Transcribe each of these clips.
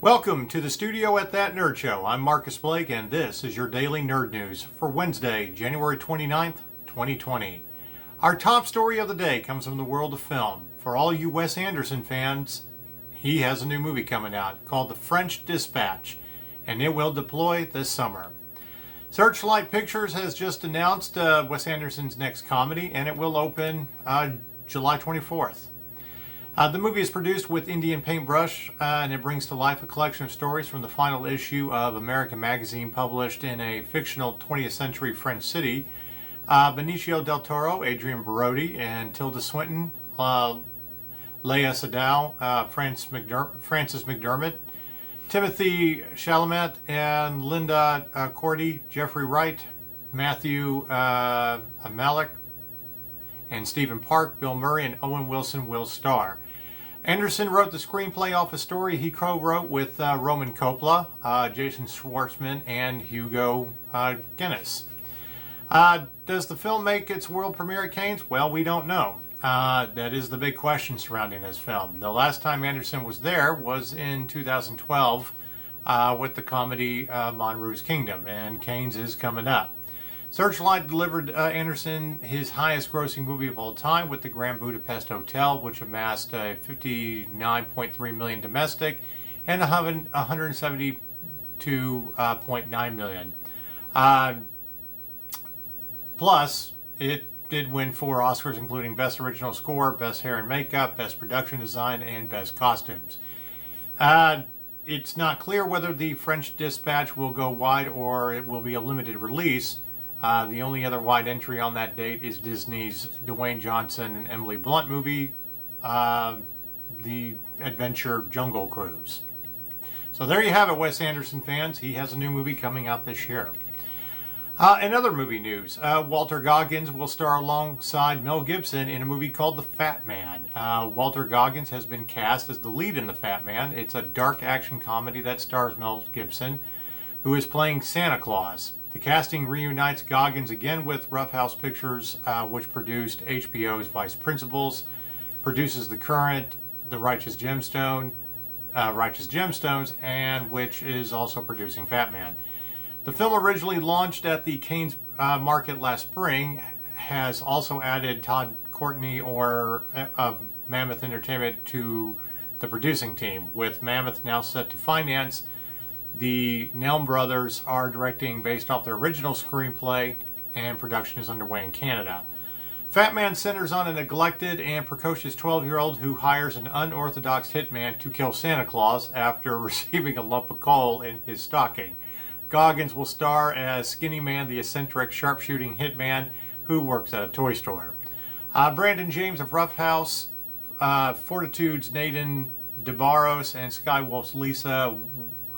Welcome to the studio at That Nerd Show. I'm Marcus Blake, and this is your daily nerd news for Wednesday, January 29th, 2020. Our top story of the day comes from the world of film. For all you Wes Anderson fans, he has a new movie coming out called The French Dispatch, and it will deploy this summer. Searchlight Pictures has just announced Wes Anderson's next comedy, and it will open July 24th. The movie is produced with Indian paintbrush, and it brings to life a collection of stories from the final issue of American Magazine published in a fictional 20th century French city. Benicio del Toro, Adrian Brody, and Tilda Swinton, Leia Seydoux, Frances McDermott, Timothy Chalamet, and Linda Cordy, Jeffrey Wright, Matthew Malik, and Stephen Park, Bill Murray, and Owen Wilson will star. Anderson wrote the screenplay off a story he co-wrote with Roman Coppola, Jason Schwartzman, and Hugo Guinness. Does the film make its world premiere at Cannes? Well, we don't know. That is the big question surrounding this film. The last time Anderson was there was in 2012 with the comedy Monroe's Kingdom, and Cannes is coming up. Searchlight delivered Anderson his highest grossing movie of all time with the Grand Budapest Hotel, which amassed $59.3 million domestic and $172.9 million. Plus, it did win 4 Oscars, including Best Original Score, Best Hair and Makeup, Best Production Design, and Best Costumes. It's not clear whether The French Dispatch will go wide or it will be a limited release. The only other wide entry on that date is Disney's Dwayne Johnson and Emily Blunt movie, The Adventure Jungle Cruise. So there you have it, Wes Anderson fans. He has a new movie coming out this year. In other movie news, Walter Goggins will star alongside Mel Gibson in a movie called The Fatman. Walter Goggins has been cast as the lead in The Fatman. It's a dark action comedy that stars Mel Gibson, who is playing Santa Claus. The casting reunites Goggins again with Roughhouse Pictures, which produced HBO's Vice Principals, produces The Current, The Righteous Gemstones, and which is also producing Fatman. The film originally launched at the Cannes market last spring, has also added Todd Courtney of Mammoth Entertainment to the producing team, with Mammoth now set to finance. The Nelm brothers are directing based off their original screenplay, and production is underway in Canada. Fatman centers on a neglected and precocious 12-year-old who hires an unorthodox hitman to kill Santa Claus after receiving a lump of coal in his stocking. Goggins will star as Skinny Man, the eccentric sharpshooting hitman who works at a toy store. Brandon James of Rough House, Fortitude's Nathan DeBarros, and Skywolf's Lisa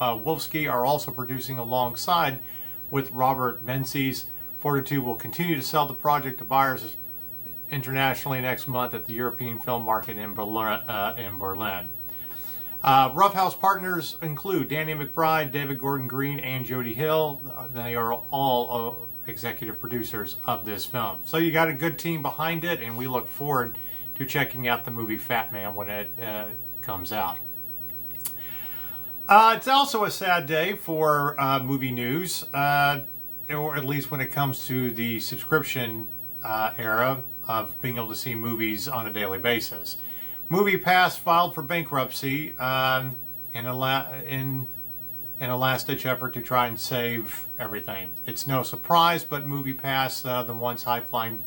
Wolfsky are also producing alongside with Robert Menzies. Fortitude will continue to sell the project to buyers internationally next month at the European Film Market in Berlin. Rough House partners include Danny McBride, David Gordon Green, and Jody Hill. They are all executive producers of this film. So you got a good team behind it, and we look forward to checking out the movie Fatman when it comes out. It's also a sad day for movie news, or at least when it comes to the subscription era of being able to see movies on a daily basis. MoviePass filed for bankruptcy in a last-ditch effort to try and save everything. It's no surprise, but MoviePass, the once high-flying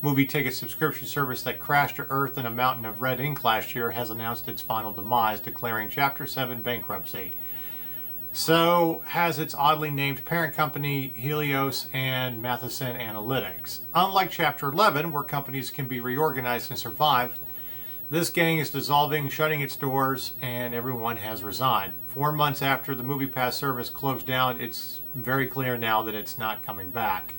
movie ticket subscription service that crashed to earth in a mountain of red ink last year, has announced its final demise, declaring Chapter 7 bankruptcy. So has its oddly named parent company, Helios and Matheson Analytics. Unlike Chapter 11, where companies can be reorganized and survive, this gang is dissolving, shutting its doors, and everyone has resigned. 4 months after the MoviePass service closed down, it's very clear now that it's not coming back.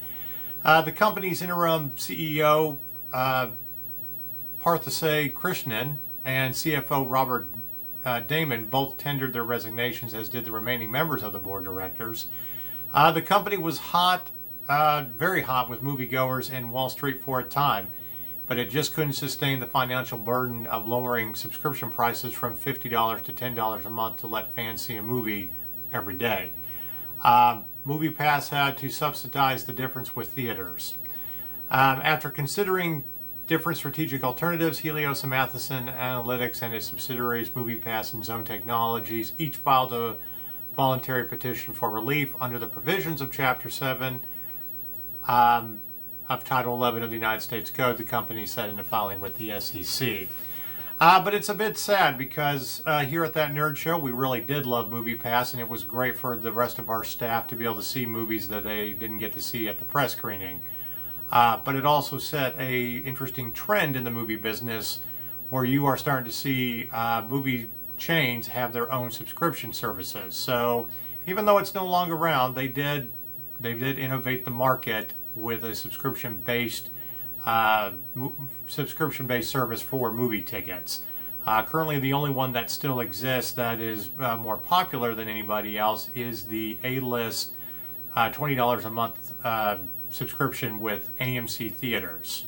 The company's interim CEO, Parthasay Krishnan, and CFO Robert Damon both tendered their resignations, as did the remaining members of the board of directors. The company was hot, very hot with moviegoers in Wall Street for a time. but it just couldn't sustain the financial burden of lowering subscription prices from $50 to $10 a month to let fans see a movie every day. MoviePass had to subsidize the difference with theaters. After considering different strategic alternatives, Helios and Matheson Analytics and its subsidiaries MoviePass and Zone Technologies each filed a voluntary petition for relief under the provisions of Chapter 7 of Title 11 of the United States Code, the company said in a filing with the SEC. But it's a bit sad because here at that nerd show, we really did love MoviePass, and it was great for the rest of our staff to be able to see movies that they didn't get to see at the press screening. But it also set a interesting trend in the movie business where you are starting to see movie chains have their own subscription services. So even though it's no longer around, they did innovate the market with a subscription-based service for movie tickets. Currently, the only one that still exists that is more popular than anybody else is the A-list $20 a month subscription with AMC Theaters.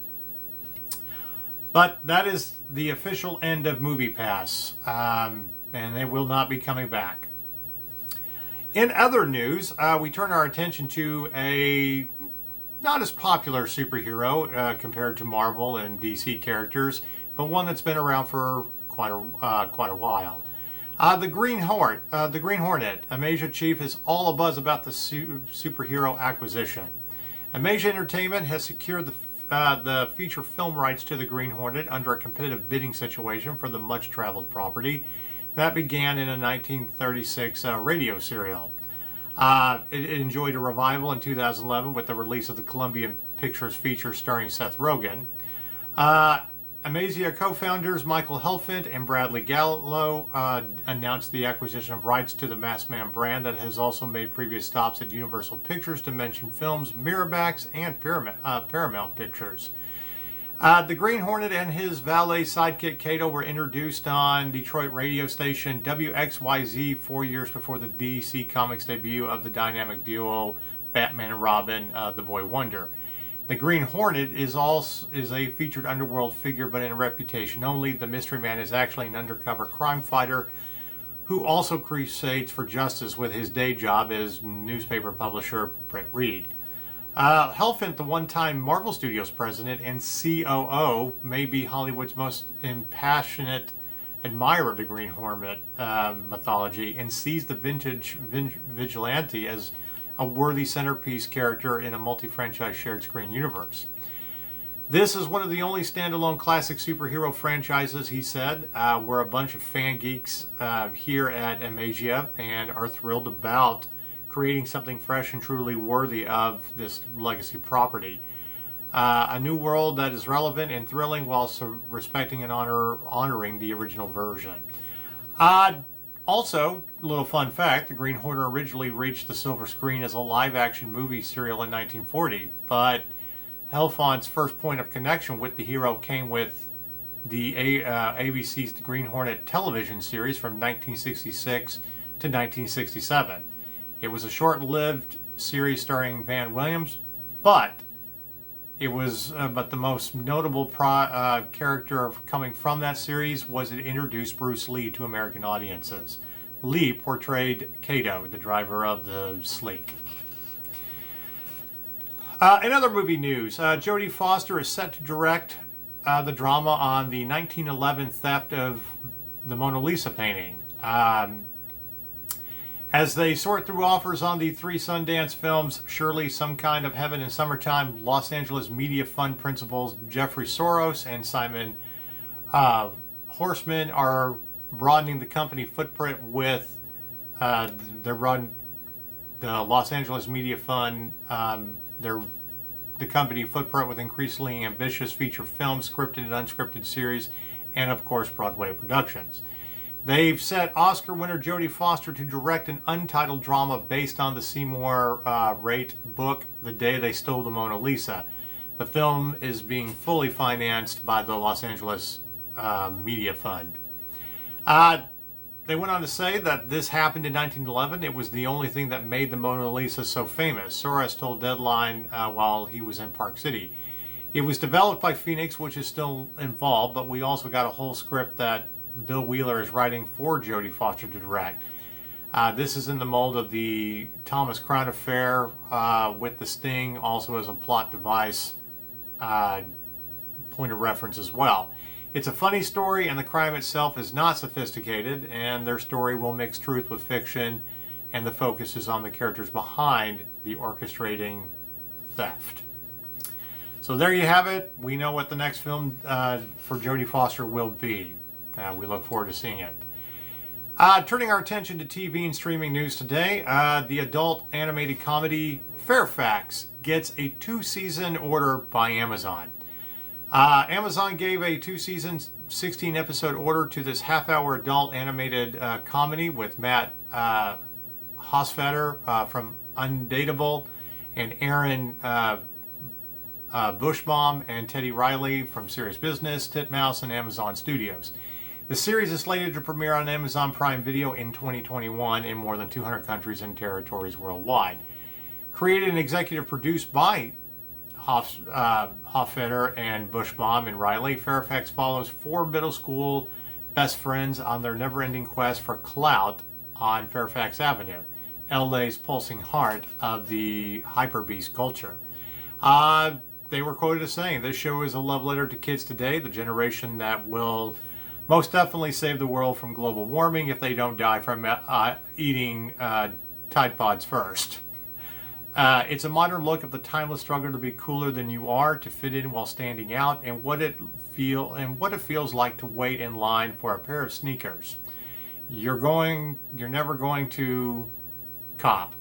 But that is the official end of MoviePass, and they will not be coming back. In other news, we turn our attention to a not as popular superhero compared to Marvel and DC characters, but one that's been around for quite a while. The Green Hornet. Amasia Chief is all abuzz about the superhero acquisition. Amasia Entertainment has secured the feature film rights to the Green Hornet under a competitive bidding situation for the much-traveled property that began in a 1936 radio serial. It enjoyed a revival in 2011 with the release of the Columbia Pictures feature starring Seth Rogen. Amasia co-founders Michael Helfand and Bradley Gallo announced the acquisition of rights to the Masked Man brand that has also made previous stops at Universal Pictures, Dimension Films, Miramax, and Paramount Pictures. The Green Hornet and his valet sidekick Kato were introduced on Detroit radio station WXYZ 4 years before the DC Comics debut of the dynamic duo Batman and Robin, The Boy Wonder. The Green Hornet is a featured underworld figure, but in reputation only. The Mystery Man is actually an undercover crime fighter who also crusades for justice with his day job as newspaper publisher Britt Reed. Helfand, the one-time Marvel Studios president and COO, may be Hollywood's most impassionate admirer of the Green Hornet mythology and sees the vintage vigilante as a worthy centerpiece character in a multi-franchise shared screen universe. This is one of the only standalone classic superhero franchises, he said. We're a bunch of fan geeks here at Amasia and are thrilled about creating something fresh and truly worthy of this legacy property. A new world that is relevant and thrilling while respecting and honoring the original version. Also, a little fun fact, the Green Hornet originally reached the silver screen as a live-action movie serial in 1940, but Helfand's first point of connection with the hero came with the ABC's The Green Hornet television series from 1966 to 1967. It was a short-lived series starring Van Williams, but the most notable character coming from that series was it introduced Bruce Lee to American audiences. Lee portrayed Kato, the driver of the Sleek. In other movie news, Jodie Foster is set to direct the drama on the 1911 theft of the Mona Lisa painting. As they sort through offers on the 3 Sundance films, Surely Some Kind of Heaven in Summertime, Los Angeles Media Fund principals Jeffrey Soros and Simon Horstman are broadening the company footprint with the Los Angeles Media Fund, the company footprint with increasingly ambitious feature films, scripted and unscripted series, and of course Broadway productions. They've set Oscar winner Jodie Foster to direct an untitled drama based on the Seymour Raitt book, The Day They Stole the Mona Lisa. The film is being fully financed by the Los Angeles Media Fund. They went on to say that this happened in 1911. It was the only thing that made the Mona Lisa so famous. Soros told Deadline while he was in Park City. It was developed by Phoenix, which is still involved, but we also got a whole script that Bill Wheeler is writing for Jodie Foster to direct. This is in the mold of the Thomas Crown Affair with the sting, also as a plot device point of reference as well. It's a funny story, and the crime itself is not sophisticated, and their story will mix truth with fiction, and the focus is on the characters behind the orchestrating theft. So there you have it. We know what the next film for Jodie Foster will be. We look forward to seeing it. Turning our attention to TV and streaming news today, the adult animated comedy Fairfax gets a 2-season order by Amazon. Amazon gave a 2-season, 16-episode order to this half-hour adult animated comedy with Matt Hosfeder from Undateable and Aaron Bushbaum and Teddy Riley from Serious Business, Titmouse, and Amazon Studios. The series is slated to premiere on Amazon Prime Video in 2021 in more than 200 countries and territories worldwide. Created and executive produced by Hofstadter and Bushbaum and Riley, Fairfax follows 4 middle school best friends on their never-ending quest for clout on Fairfax Avenue, LA's pulsing heart of the hyperbeast culture. They were quoted as saying, "This show is a love letter to kids today, the generation that will most definitely save the world from global warming if they don't die from eating Tide Pods first." It's a modern look at the timeless struggle to be cooler than you are, to fit in while standing out, and what it feels like to wait in line for a pair of sneakers. You're never going to cop.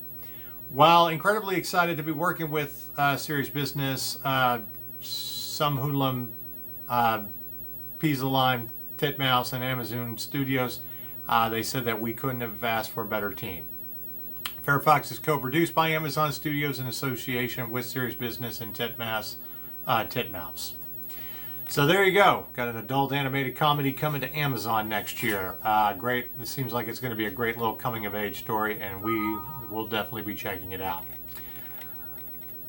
While incredibly excited to be working with Serious Business, some Hoodlum, Pizzaline, Titmouse, and Amazon Studios, they said that we couldn't have asked for a better team. Fairfax is co-produced by Amazon Studios in association with Serious Business and Titmouse. So there you go. Got an adult animated comedy coming to Amazon next year. Great. It seems like it's going to be a great little coming-of-age story, and we will definitely be checking it out.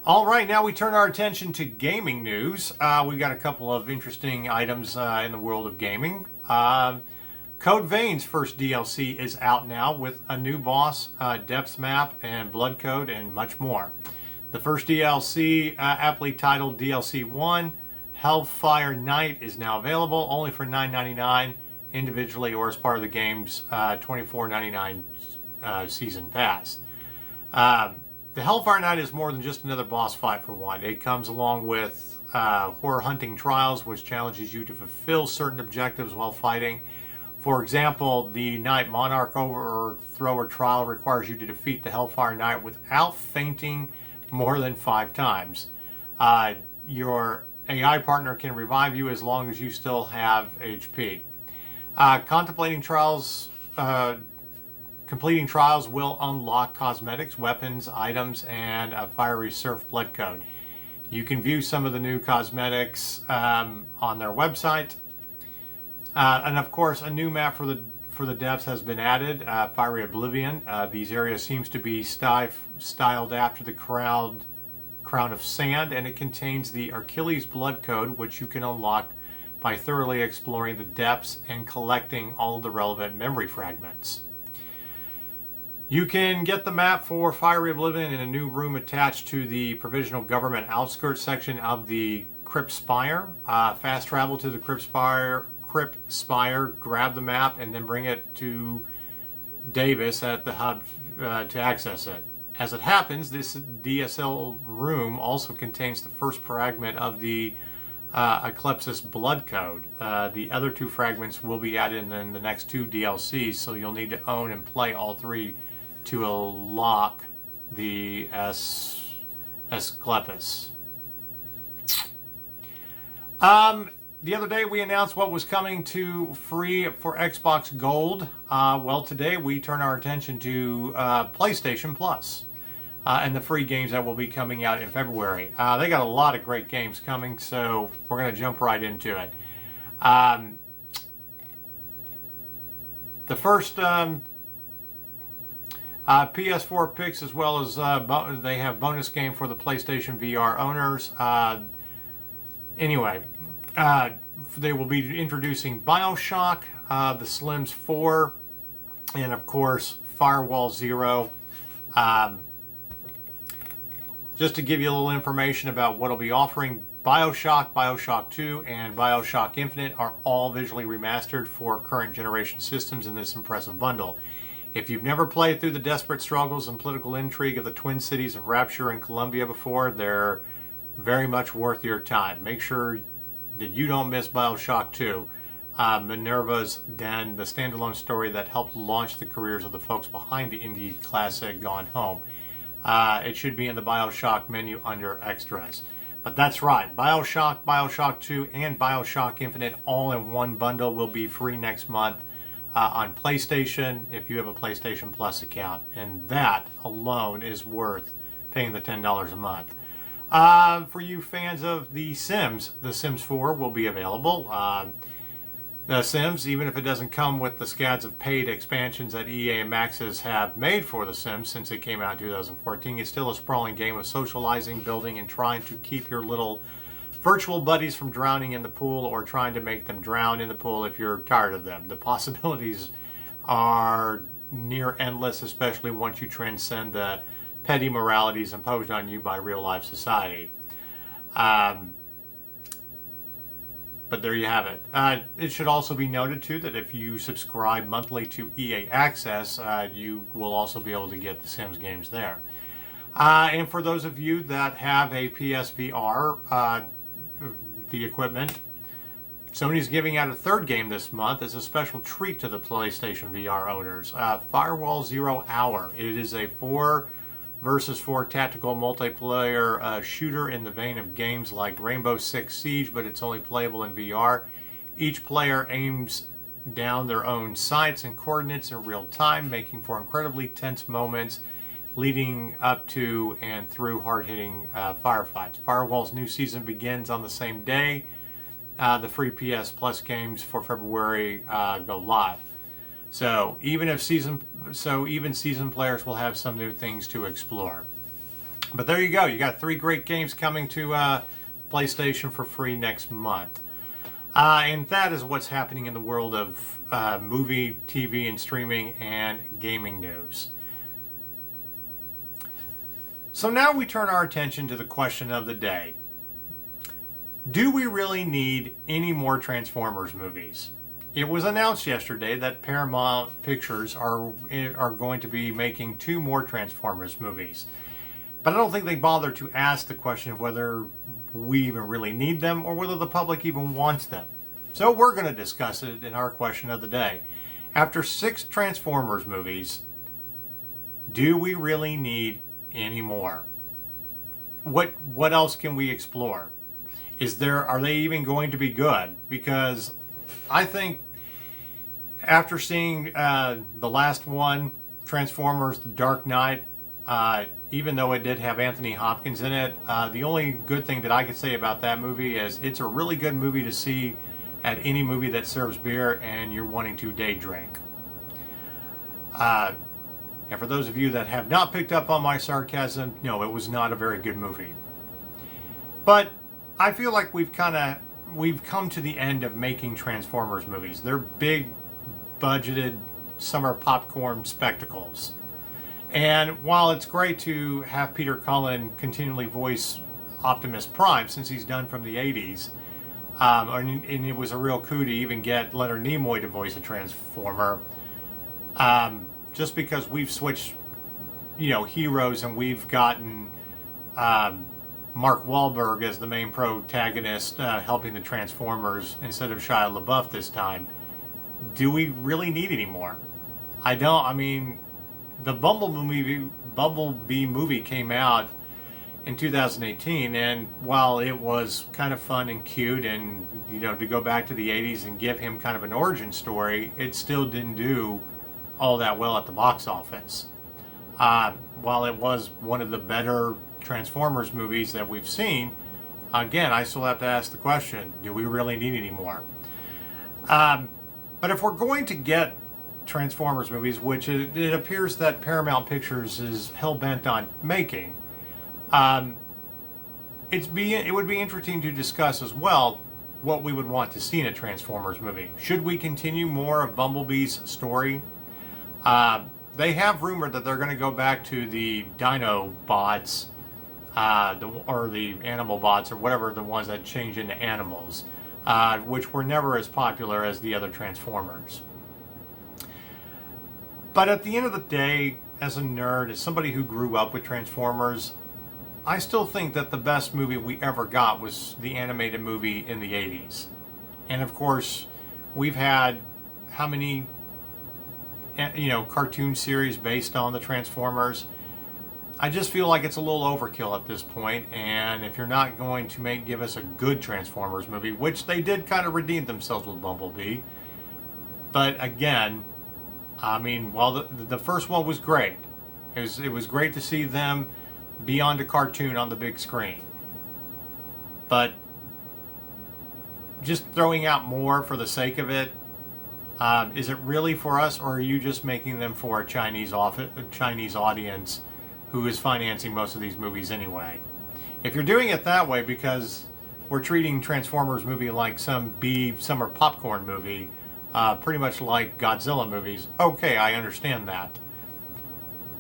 All right, now we turn our attention to gaming news. We've got a couple of interesting items in the world of gaming. Code Vein's first DLC is out now with a new boss, depth map, and blood code, and much more. The first DLC, aptly titled DLC 1, Hellfire Night, is now available only for $9.99 individually or as part of the game's $24.99 season pass. The Hellfire Night is more than just another boss fight for one. It comes along with Horror Hunting Trials, which challenges you to fulfill certain objectives while fighting. For example, the Night Monarch Overthrower Trial requires you to defeat the Hellfire Knight without fainting more than 5 times. Your AI partner can revive you as long as you still have HP. Completing trials will unlock cosmetics, weapons, items, and a fiery surf blood code. You can view some of the new cosmetics on their website. And of course, a new map for the depths has been added, Fiery Oblivion. These areas seems to be styled after the Crown of Sand, and it contains the Achilles blood code, which you can unlock by thoroughly exploring the depths and collecting all of the relevant memory fragments. You can get the map for Fiery Oblivion in a new room attached to the Provisional Government Outskirts section of the Crypt Spire. Fast travel to the Crypt Spire, grab the map, and then bring it to Davis at the hub to access it. As it happens, this DSL room also contains the first fragment of the Eclipsis blood code. The other 2 fragments will be added in the next 2 DLCs, so you'll need to own and play all 3 to unlock the Eclipsis. The other day we announced what was coming to free for Xbox Gold. Well, today we turn our attention to PlayStation Plus and the free games that will be coming out in February. They got a lot of great games coming, so we're going to jump right into it. The first PS4 picks, as well as they have bonus game for the PlayStation VR owners. Anyway, they will be introducing BioShock, The Slims 4, and of course Firewall 0. Just to give you a little information about what will be offering, BioShock, BioShock 2, and BioShock Infinite are all visually remastered for current generation systems in this impressive bundle. If you've never played through the desperate struggles and political intrigue of the twin cities of Rapture and Columbia before, they're very much worth your time. Make sure that you don't miss BioShock 2, Minerva's Den, the standalone story that helped launch the careers of the folks behind the indie classic Gone Home. It should be in the BioShock menu under Extras. But that's right, BioShock, BioShock 2, and BioShock Infinite all in one bundle will be free next month on PlayStation if you have a PlayStation Plus account. And that alone is worth paying the $10 a month. For you fans of The Sims 4 will be available. The Sims, even if it doesn't come with the scads of paid expansions that EA and Maxis have made for The Sims since it came out in 2014, it's still a sprawling game of socializing, building, and trying to keep your little virtual buddies from drowning in the pool or trying to make them drown in the pool if you're tired of them. The possibilities are near endless, especially once you transcend the petty moralities imposed on you by real-life society. But there you have it. It should also be noted, too, that if you subscribe monthly to EA Access, you will also be able to get the Sims games there. And for those of you that have a PSVR, the equipment, Sony's giving out a third game this month as a special treat to the PlayStation VR owners. Firewall 0 Hour. It is a 4 versus 4 tactical multiplayer shooter in the vein of games like Rainbow Six Siege, but it's only playable in VR. Each player aims down their own sights and coordinates in real time, making for incredibly tense moments leading up to and through hard-hitting firefights. Firewall's new season begins on the same day. The free PS Plus games for February go live. So even season players will have some new things to explore. But there you go. You got 3 great games coming to PlayStation for free next month. And that is what's happening in the world of movie, TV, and streaming and gaming news. So now we turn our attention to the question of the day. Do we really need any more Transformers movies? It was announced yesterday that Paramount Pictures are going to be making 2 more Transformers movies. But I don't think they bothered to ask the question of whether we even really need them or whether the public even wants them. So we're going to discuss it in our question of the day. After 6 Transformers movies, do we really need any more? What else can we explore? Are they even going to be good? Because I think after seeing the last one, Transformers The Dark Knight, even though it did have Anthony Hopkins in it, the only good thing that I could say about that movie is it's a really good movie to see at any movie that serves beer and you're wanting to day drink. And for those of you that have not picked up on my sarcasm, no, it was not a very good movie. But I feel like we've come to the end of making Transformers movies. They're big, budgeted, summer popcorn spectacles. And while it's great to have Peter Cullen continually voice Optimus Prime, since he's done from the 80s, and it was a real coup to even get Leonard Nimoy to voice a Transformer, just because we've switched, heroes and we've gotten Mark Wahlberg as the main protagonist, helping the Transformers instead of Shia LaBeouf this time. Do we really need any more? I don't. I mean, the Bumblebee movie came out in 2018, and while it was kind of fun and cute, and to go back to the 80s and give him kind of an origin story, it still didn't do all that well at the box office. While it was one of the better Transformers movies that we've seen, again, I still have to ask the question, do we really need any more? But if we're going to get Transformers movies, which it appears that Paramount Pictures is hell-bent on making, it would be interesting to discuss as well what we would want to see in a Transformers movie. Should we continue more of Bumblebee's story? They have rumored that they're going to go back to the Dino bots, or the animal bots, or whatever, the ones that change into animals, which were never as popular as the other Transformers. But at the end of the day, as a nerd, as somebody who grew up with Transformers, I still think that the best movie we ever got was the animated movie in the 80s. And of course, we've had how many, cartoon series based on the Transformers? I just feel like it's a little overkill at this point, and if you're not going to give us a good Transformers movie, which they did kind of redeem themselves with Bumblebee, but again, I mean, while the first one was great, it was great to see them beyond a cartoon on the big screen. But just throwing out more for the sake of it, is it really for us, or are you just making them for a Chinese audience who is financing most of these movies anyway? If you're doing it that way because we're treating Transformers movie like some B-summer popcorn movie, pretty much like Godzilla movies, okay, I understand that.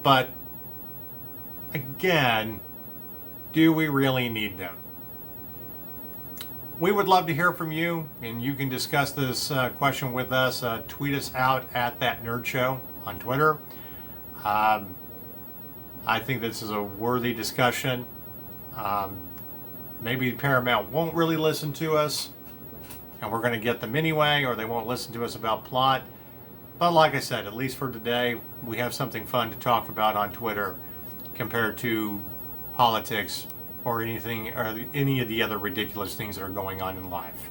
But again, do we really need them? We would love to hear from you, and you can discuss this question with us. Tweet us out at That Nerd Show on Twitter. I think this is a worthy discussion. Maybe Paramount won't really listen to us, and we're going to get them anyway, or they won't listen to us about plot. But like I said, at least for today, we have something fun to talk about on Twitter compared to politics or anything, or any of the other ridiculous things that are going on in life.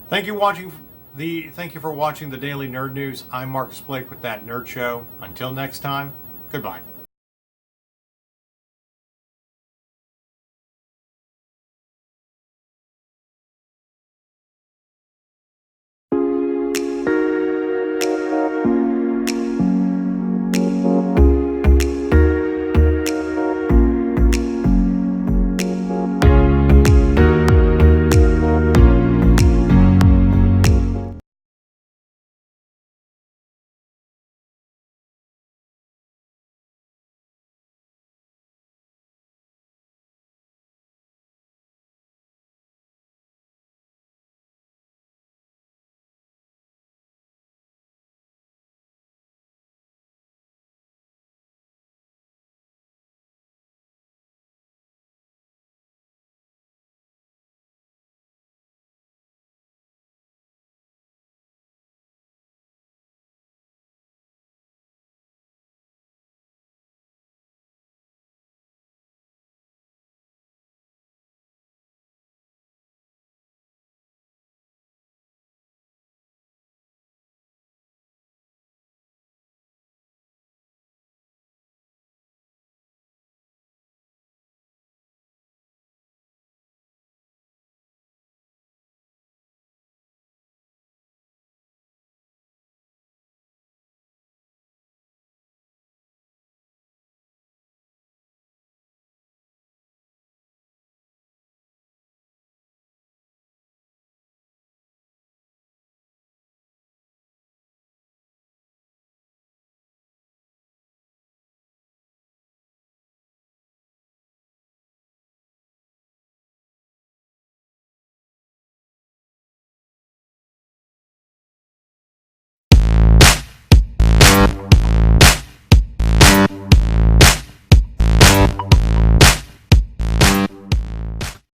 Thank you for watching the Daily Nerd News. I'm Marcus Blake with That Nerd Show. Until next time, goodbye.